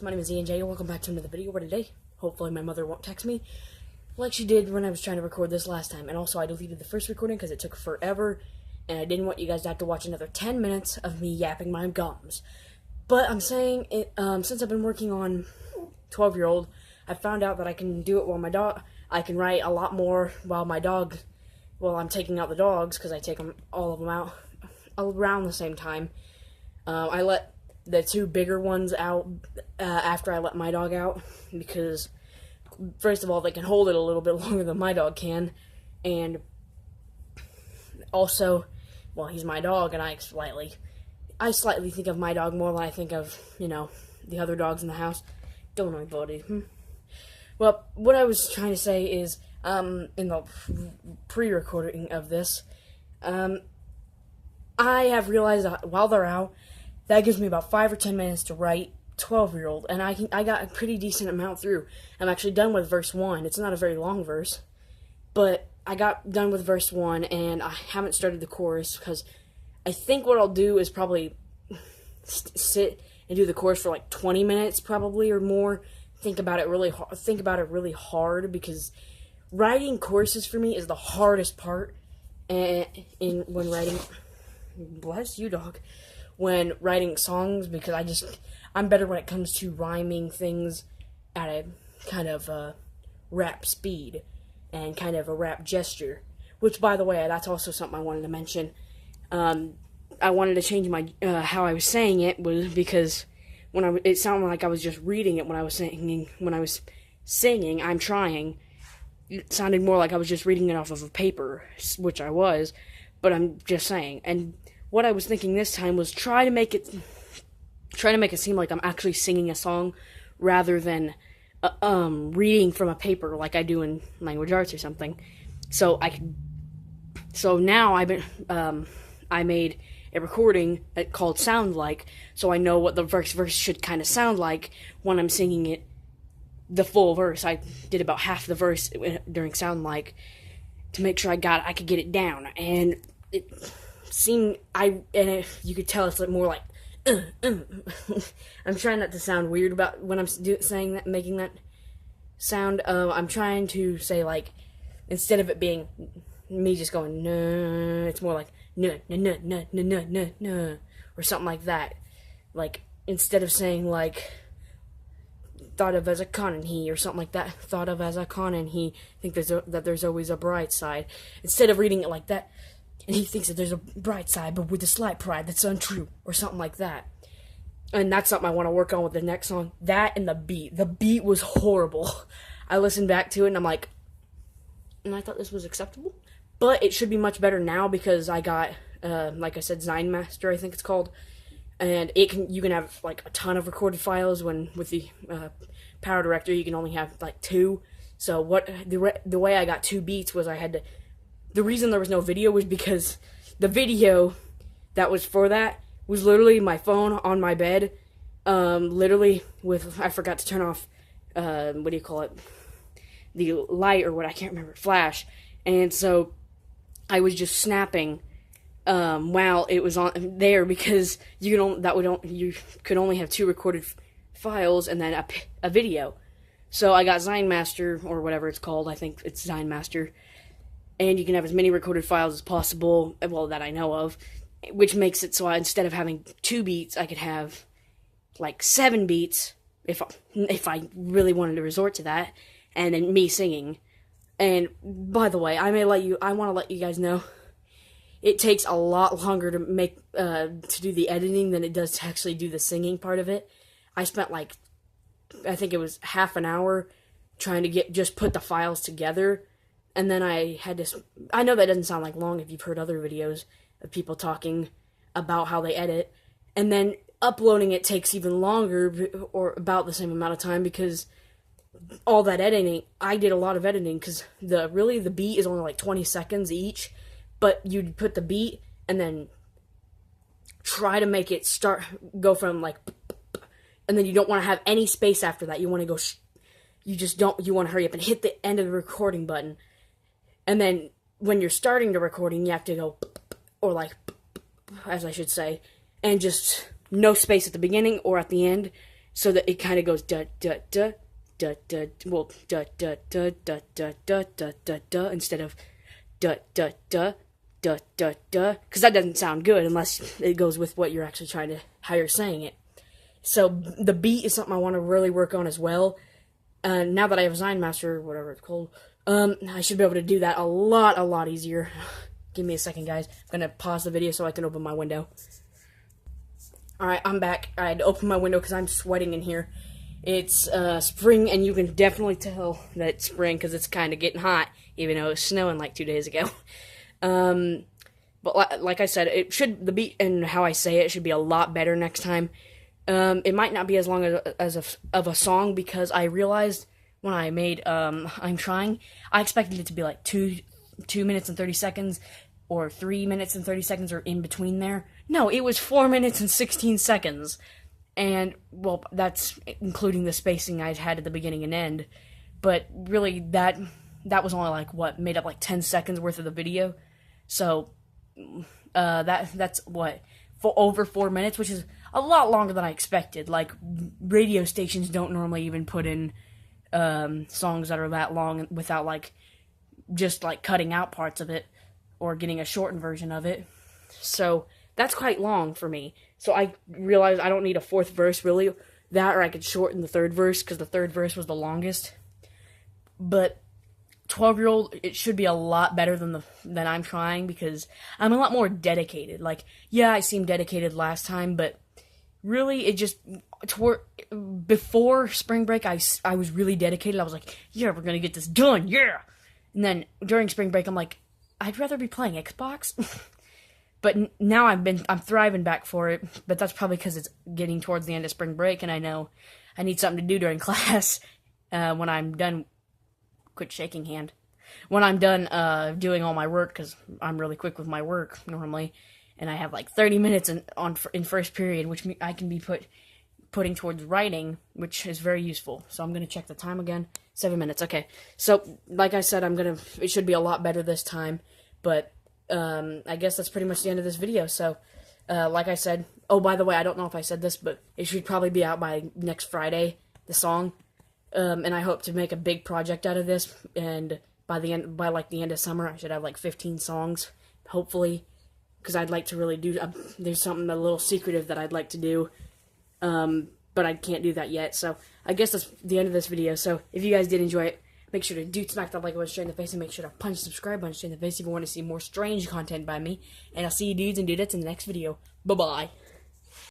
My name is Ian J. Welcome back to another video where today, hopefully my mother won't text me like she did when I was trying to record this last time. And also I deleted the first recording because it took forever and I didn't want you guys to have to watch another 10 minutes of me yapping my gums. But I'm saying, since I've been working on 12-year-old, I found out that I can do it while I can write a lot more while I'm taking out the dogs, because I take all of them out around the same time. I let the two bigger ones out after I let my dog out, because first of all, they can hold it a little bit longer than my dog can, and also, well, he's my dog, and I slightly think of my dog more than I think of, the other dogs in the house. Don't know, buddy. Well, what I was trying to say is, in the pre-recording of this, I have realized that while they're out, that gives me about 5 or 10 minutes to write 12-year-old, and I got a pretty decent amount through. I'm actually done with verse 1. It's not a very long verse, but I got done with verse 1, and I haven't started the chorus, because I think what I'll do is probably sit and do the chorus for like 20 minutes, probably, or more. Think about it really hard, because writing choruses for me is the hardest part, when writing. Bless you, dog. When writing songs, because I'm better when it comes to rhyming things at a kind of rap speed and kind of a rap gesture. Which, by the way, that's also something I wanted to mention. I wanted to change my how I was saying it, was because it sounded like I was just reading it when I was singing. When I was singing, I'm trying. It sounded more like I was just reading it off of a paper, which I was, but I'm just saying. And what I was thinking this time was try to make it seem like I'm actually singing a song rather than reading from a paper like I do in language arts or something. So now I made a recording called Sound Like, so I know what the verse should kind of sound like when I'm singing it, the full verse. I did about half the verse during Sound Like to make sure I could get it down, and it seemed, you could tell it's more like, I'm trying not to sound weird about when I'm saying that, making that sound. I'm trying to say, like, instead of it being me just going, no, it's more like, no, no, no, no, no, no, no, no, or something like that. Like, instead of saying, like, thought of as a con and he, or something like that, thought of as a con and he, think that there's always a bright side. Instead of reading it like that, and he thinks that there's a bright side, but with a slight pride that's untrue, or something like that. And that's something I want to work on with the next song. That and the beat. The beat was horrible. I listened back to it, and I'm like, and I thought this was acceptable? But it should be much better now, because I got, like I said, Zynmaster, I think it's called. And you can have, like, a ton of recorded files, when with the Power Director, you can only have, like, 2. So the way I got 2 beats was the reason there was no video was because the video that was for that was literally my phone on my bed, literally I forgot to turn off, what do you call it, the light, or what, I can't remember, flash, and so I was just snapping, while it was on there, because you could only have 2 recorded files and then a video. So I got Zynmaster, or whatever it's called, I think it's Zynmaster, and you can have as many recorded files as possible, well, that I know of, which makes it so instead of having 2 beats, I could have, like, 7 beats, if I really wanted to resort to that, and then me singing. And, by the way, I want to let you guys know, it takes a lot longer to do the editing than it does to actually do the singing part of it. I spent, like, I think it was half an hour trying to just put the files together. And then I know that doesn't sound like long if you've heard other videos of people talking about how they edit. And then uploading it takes even longer, or about the same amount of time, because all that editing, I did a lot of editing, because the beat is only like 20 seconds each. But you'd put the beat and then try to make it go from like, and then you don't want to have any space after that. You want to go, you want to hurry up and hit the end of the recording button. And then when you're starting the recording, you have to go, or like, as I should say, and just no space at the beginning or at the end, so that it kind of goes da da da da da, well, da da da da da da da da da, instead of da da da da da da, because that doesn't sound good unless it goes with what you're actually trying to, how you're saying it. So the beat is something I want to really work on as well. Now that I have Zyne Master, or whatever it's called, I should be able to do that a lot easier. Give me a second, guys. I'm gonna pause the video so I can open my window. Alright, I'm back. I had to open my window because I'm sweating in here. It's spring, and you can definitely tell that it's spring because it's kind of getting hot, even though it was snowing like 2 days ago. But like I said, the beat and how I say it should be a lot better next time. It might not be as long as a song, because I realized when I made I'm Trying, I expected it to be like 2 minutes and 30 seconds, or 3 minutes and 30 seconds, or in between there. No, it was 4 minutes and 16 seconds. And, well, that's including the spacing I had at the beginning and end. But really, that was only like, what, made up like 10 seconds worth of the video. So, that's what, for over 4 minutes, which is a lot longer than I expected. Like, radio stations don't normally even put in songs that are that long without, like, just, like, cutting out parts of it or getting a shortened version of it. So that's quite long for me. So I realized I don't need a fourth verse, really. That, or I could shorten the third verse, because the third verse was the longest. But 12-year-old, it should be a lot better than I'm Trying, because I'm a lot more dedicated. Like, yeah, I seemed dedicated last time, but really, it just, before spring break, I was really dedicated. I was like, yeah, we're gonna get this done, yeah! And then, during spring break, I'm like, I'd rather be playing Xbox. But now I'm thriving back for it, but that's probably because it's getting towards the end of spring break, and I know I need something to do during class when I'm done. Quit shaking hand. When I'm done doing all my work, because I'm really quick with my work normally, and I have like 30 minutes in first period, which I can be putting towards writing, which is very useful. So I'm gonna check the time again. 7 minutes. Okay. So like I said, it should be a lot better this time, but I guess that's pretty much the end of this video. So like I said, oh, by the way, I don't know if I said this, but it should probably be out by next Friday, the song. And I hope to make a big project out of this, and by the end of summer, I should have like 15 songs, hopefully, because I'd like to really do, there's something a little secretive that I'd like to do, but I can't do that yet. So I guess that's the end of this video. So if you guys did enjoy it, make sure to smack that like button straight in the face, and make sure to punch the subscribe button straight in the face if you want to see more strange content by me. And I'll see you dudes and dudettes in the next video. Bye-bye.